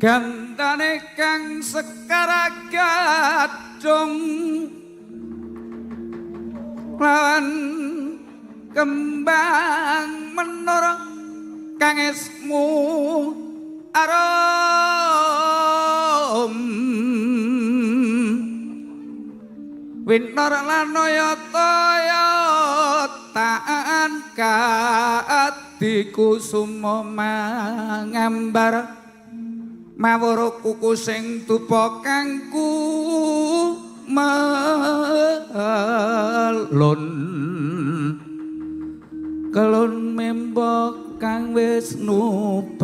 gandane kang sekaragadung lawan kembang menara kang esmu arom winara lanayata taan kaadikusuma mangambar mawara kuku sing tupa kangku melon kelon membok kang wis nubathara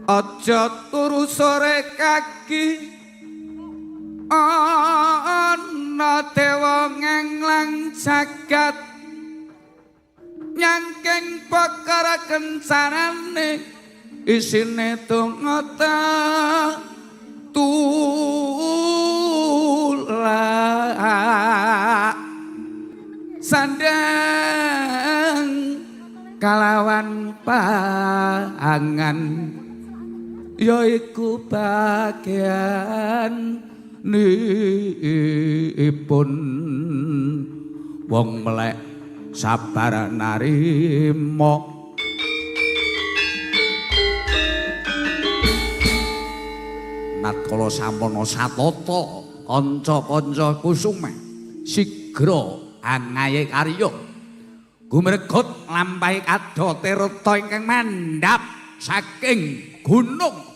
aja turu sore kaki ana dewa ngenglang jagat nyangking perkara kencanane isine donga tulak sandang kalawan pangan yaiku bagian nipun wong melek sabar narima natkala sampana satata kanca-kanca kusume sigra angaye karya gumregot lampahi kadote rata ingkang mandhap saking gunung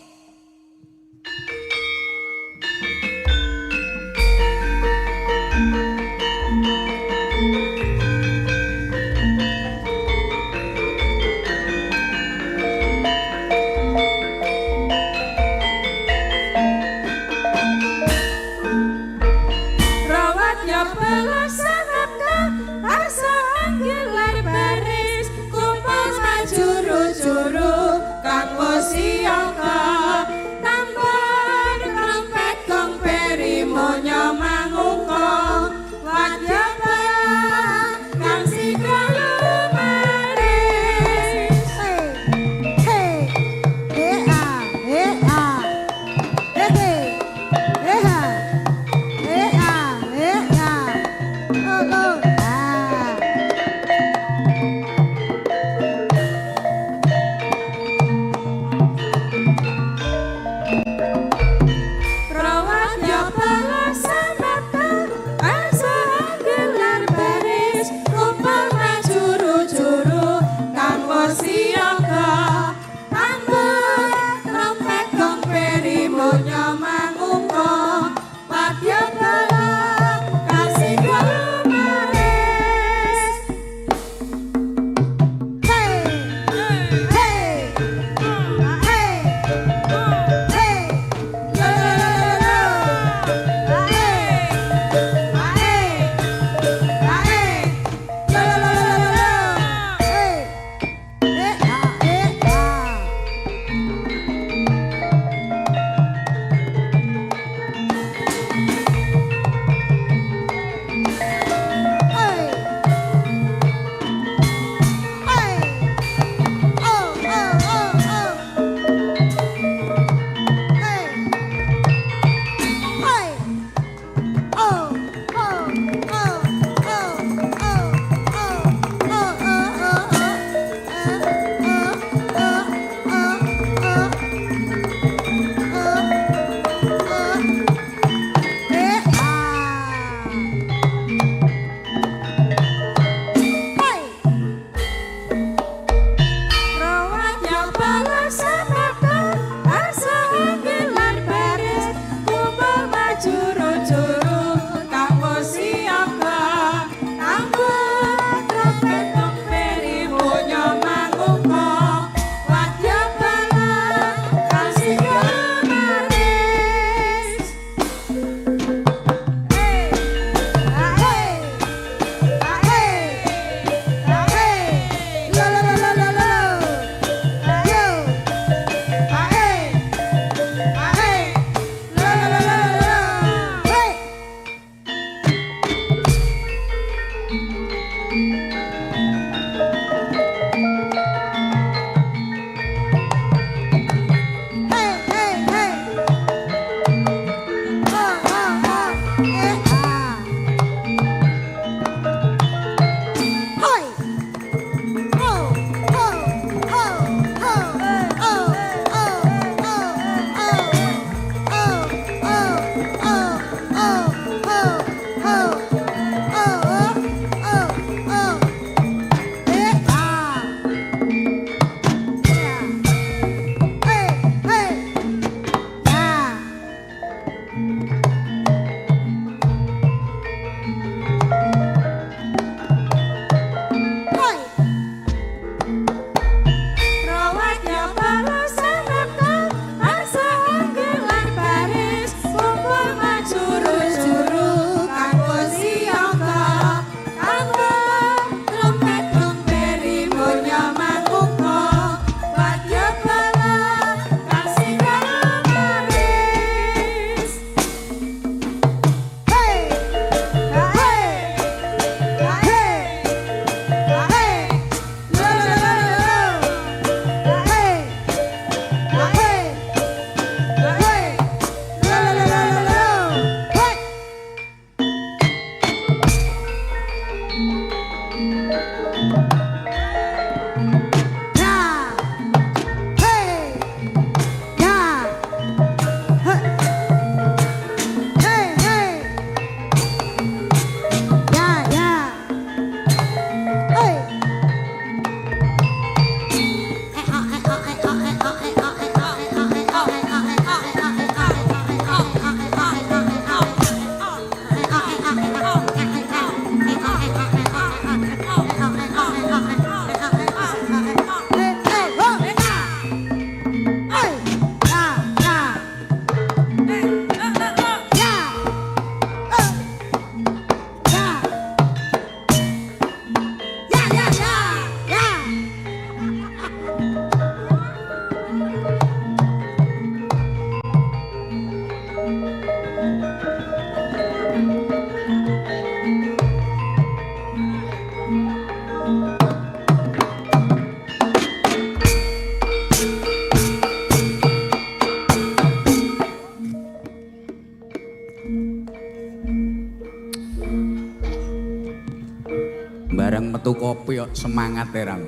Bareng metu kopi kok semangat terang.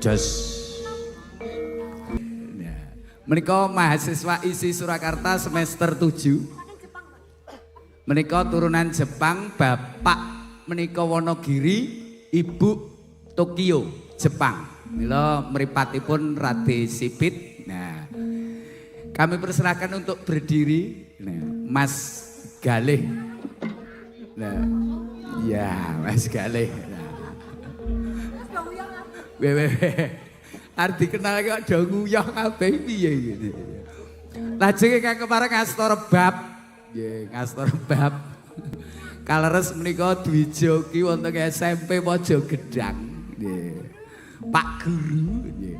Jos. Menika mahasiswa ISI Surakarta semester 7. Menika turunan Jepang, bapak menika Wonogiri, ibu Tokyo, Jepang. Mila mripatipun radi sipit. Nah, kami persilahkan untuk berdiri. Nah, Mas Galih. Nah, ya Mas Galih. Nah. Arti kenal kok do nguyah kabeh piye ngene. Lajeng ingkang kepareng ngasta rebab. Nggih, ngasta rebab. Kaleres menika Dwijoki wonten SMP Pojogedang. Nggih. Pak Guru nggih.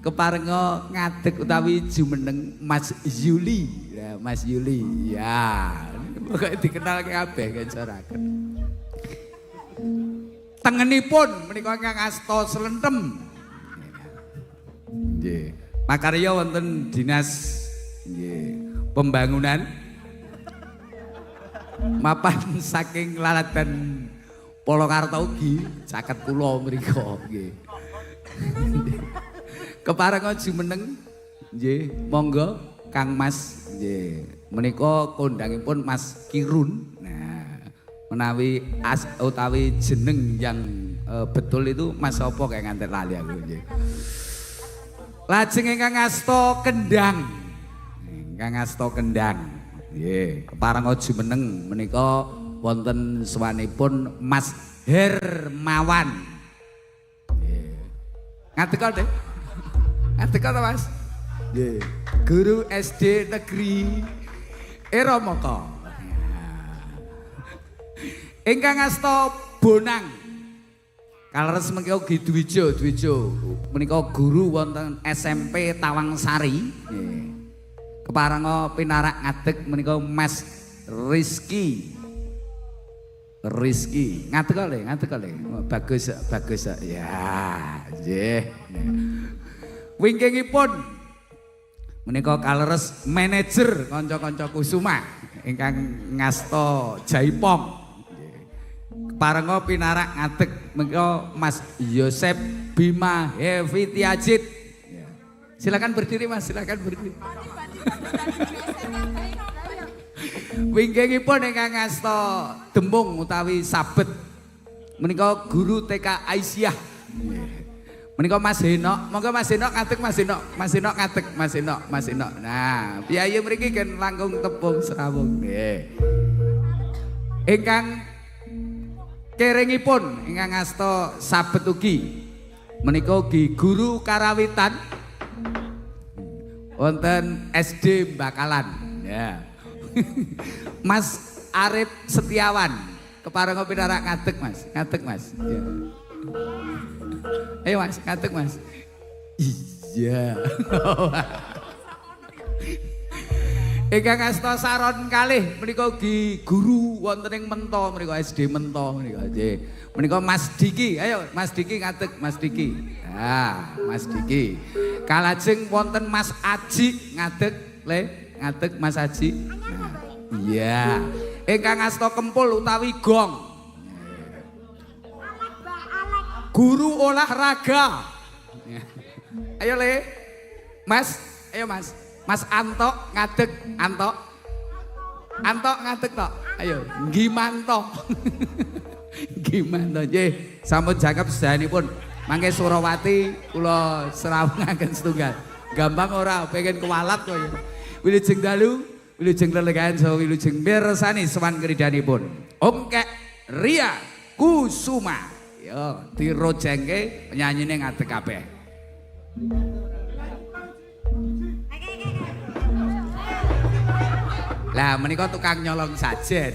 Keparenga ngadeg utawi jumeneng Mas Yuli. Ya, Mas Yuli. Ya, pokoke dikenal kabeh kencaraken. Tengenipun menika ingkang asta Slentem. Nggih. Makarya wonten Dinas nggih Pembangunan mapan saking Laladan Polokarto ugi caket kula mriku nggih. Keparenga jumeneng nggih monggo Kang Mas nggih. Menika kondhangipun Mas Kirun. Nah, menawi utawi jeneng yang betul itu Mas apa kayak ngantek lali aku nggih. Lajeng ingkang ngasta Kendang. Ingkang ngasta Kendang. Nggih, keparenga jumeneng menika wonten sawanipun Mas Hermawan. Nggih. Ngadeg to, ngadeg to Mas? Nggih. Guru SD Negeri Eramaka. Ingkang ngasta Bonang. Kaleres menika ugi Dwijo menika guru wonten SMP Tawangsari. Nggih. Keparenga pinarak ngadeg menika Mas Rizky. Ngadeg kali. Bagus. Ya, nggih. Wingkingipun menika kaleres manajer kanca-kanca Kusuma ingkang ngasta Jaipong. Keparenga pinarak ngadeg menika Mas Yosep Bima Hevitiajid. Silakan berdiri Mas, silakan berdiri. Wingkingipun ingkang ngasta Dembung utawi Sabet menika guru TK Aisyah. Menika Mas Henok, monggo Mas Henok ngadeg Mas Henok ngadeg Mas Henok. Nah, piyayi mriki kan langkung tepung serawung nggih. Ingkang keringipun ingkang ngasta Sabet ugi menika ugi guru karawitan wonten SD Bakalan ya. Mas Arif Setiawan keparenga pinarak ngadeg Mas ya. Ayo Mas ngadeg Mas. Iya. Ingkang ngasta Saron kalih menika ugi guru wonten ing Mento menika SD Mento menika nggih. Menika Mas Diki, ayo Mas Diki ngadeg Mas Diki. Nah, Mas Diki. Kalajeng wonten Mas Aji ngadeg ngadeg Mas Aji. Nah, iya. Ingkang ngasta Kempul utawi Gong. Guru olahraga. Ayo Le. Mas, ayo Mas. Mas Anto ngadeg, Anto ngadeg tok. Ayo, Gimanto. Gimanto nggih, sampun jangkep sedayanipun. Mangke Surawati kula serawungaken setunggal. Gampang ora pengen kuwalat kok ya. Wilujeng dalu, wilujeng lelegahan saha wilujeng mirsani sowan kridhanipun. Om Kek Ria Kusuma. Yo, dirojengke penyanyine ngadeg kabeh. Lah menika tukang nyolong sajen.